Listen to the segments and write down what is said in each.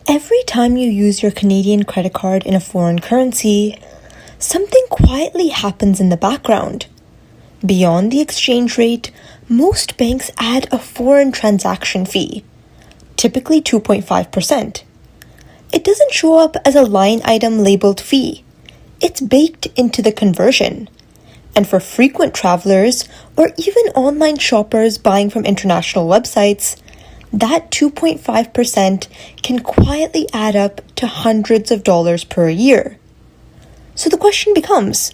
Every time you use your Canadian credit card in a foreign currency, something quietly happens in the background. Beyond the exchange rate, most banks add a foreign transaction fee, typically 2.5%. It doesn't show up as a line item labeled fee. It's baked into the conversion. And for frequent travelers or even online shoppers buying from international websites, that 2.5% can quietly add up to hundreds of dollars per year. So the question becomes,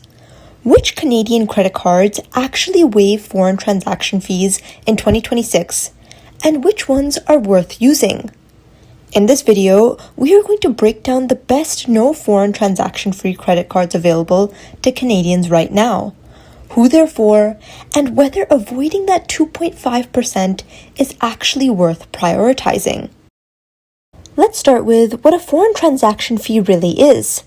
which Canadian credit cards actually waive foreign transaction fees in 2026, and which ones are worth using? In this video, we are going to break down the best no foreign transaction free credit cards available to Canadians right now, who they're for, and whether avoiding that 2.5% is actually worth prioritizing. Let's start with what a foreign transaction fee really is.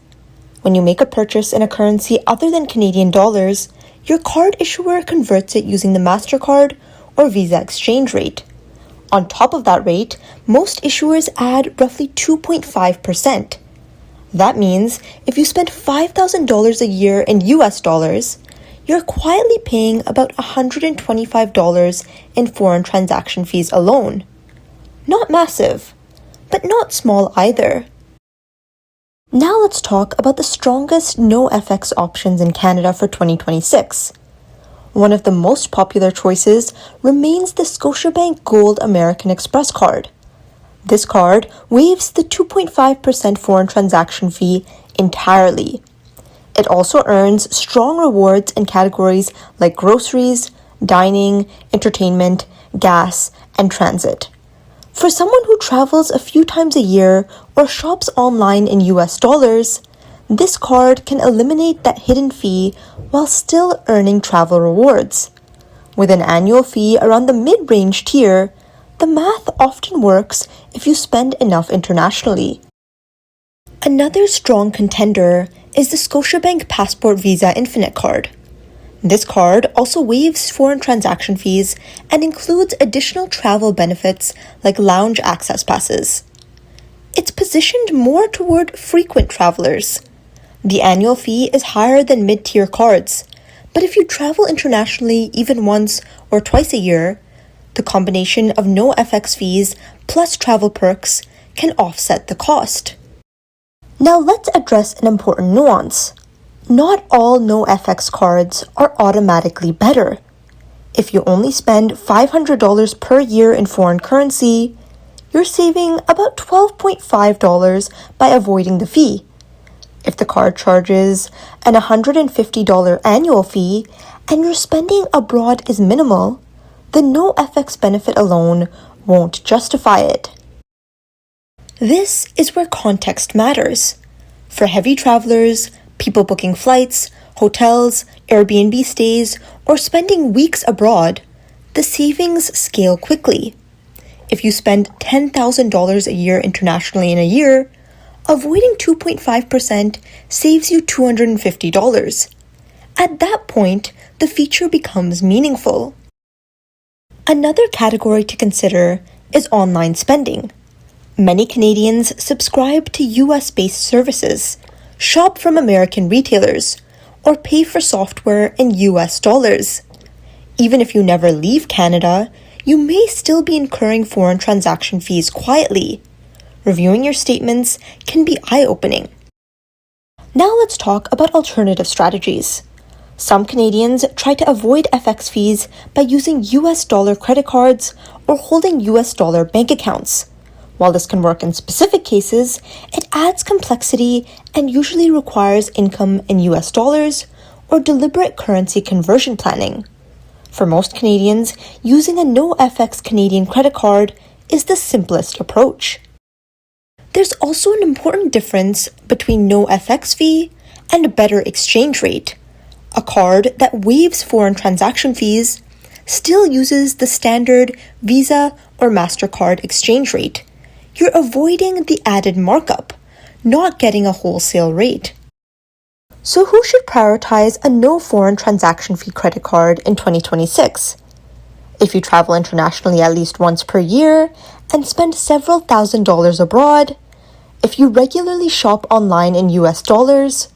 When you make a purchase in a currency other than Canadian dollars, your card issuer converts it using the MasterCard or Visa exchange rate. On top of that rate, most issuers add roughly 2.5%. That means if you spend $5,000 a year in US dollars, you're quietly paying about $125 in foreign transaction fees alone. Not massive, but not small either. Now let's talk about the strongest no FX options in Canada for 2026. One of the most popular choices remains the Scotiabank Gold American Express card. This card waives the 2.5% foreign transaction fee entirely. It also earns strong rewards in categories like groceries, dining, entertainment, gas, and transit. For someone who travels a few times a year or shops online in US dollars, this card can eliminate that hidden fee while still earning travel rewards. With an annual fee around the mid-range tier, the math often works if you spend enough internationally. Another strong contender is the Scotiabank Passport Visa Infinite card. This card also waives foreign transaction fees and includes additional travel benefits like lounge access passes. It's positioned more toward frequent travelers. The annual fee is higher than mid-tier cards, but if you travel internationally even once or twice a year, the combination of no FX fees plus travel perks can offset the cost. Now let's address an important nuance. Not all no FX cards are automatically better. If you only spend $500 per year in foreign currency, you're saving about $12.5 by avoiding the fee. If the card charges an $150 annual fee and your spending abroad is minimal, the no FX benefit alone won't justify it. This is where context matters. For heavy travelers, people booking flights, hotels, Airbnb stays, or spending weeks abroad, the savings scale quickly. If you spend $10,000 a year internationally in a year, avoiding 2.5% saves you $250. At that point, the feature becomes meaningful. Another category to consider is online spending. Many Canadians subscribe to US-based services, shop from American retailers, or pay for software in US dollars. Even if you never leave Canada, you may still be incurring foreign transaction fees quietly. Reviewing your statements can be eye-opening. Now let's talk about alternative strategies. Some Canadians try to avoid FX fees by using US dollar credit cards or holding US dollar bank accounts. While this can work in specific cases, it adds complexity and usually requires income in US dollars or deliberate currency conversion planning. For most Canadians, using a no FX Canadian credit card is the simplest approach. There's also an important difference between no FX fee and a better exchange rate. A card that waives foreign transaction fees still uses the standard Visa or MasterCard exchange rate. You're avoiding the added markup, not getting a wholesale rate. So who should prioritize a no foreign transaction fee credit card in 2026? If you travel internationally at least once per year and spend several $1,000s abroad, if you regularly shop online in US dollars,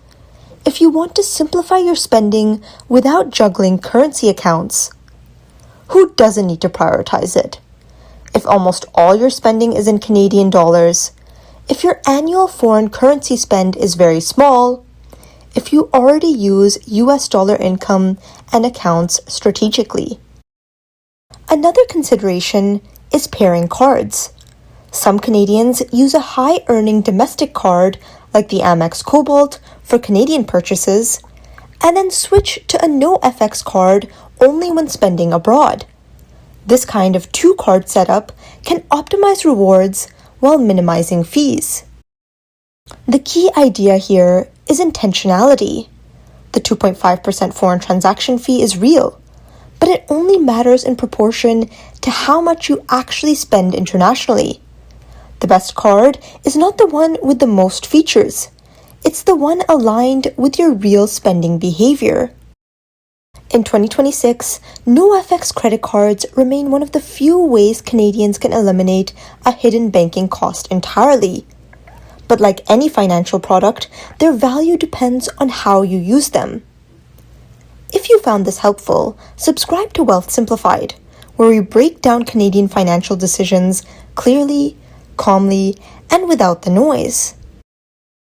if you want to simplify your spending without juggling currency accounts. Who doesn't need to prioritize it? If almost all your spending is in Canadian dollars, if your annual foreign currency spend is very small, if you already use US dollar income and accounts strategically. Another consideration is pairing cards. Some Canadians use a high-earning domestic card like the Amex Cobalt for Canadian purchases, and then switch to a no-FX card only when spending abroad. This kind of two-card setup can optimize rewards while minimizing fees. The key idea here is intentionality. The 2.5% foreign transaction fee is real, but it only matters in proportion to how much you actually spend internationally. The best card is not the one with the most features. It's the one aligned with your real spending behavior. In 2026, no-FX credit cards remain one of the few ways Canadians can eliminate a hidden banking cost entirely. But like any financial product, their value depends on how you use them. If you found this helpful, subscribe to Wealth Simplified, where we break down Canadian financial decisions clearly, calmly, and without the noise.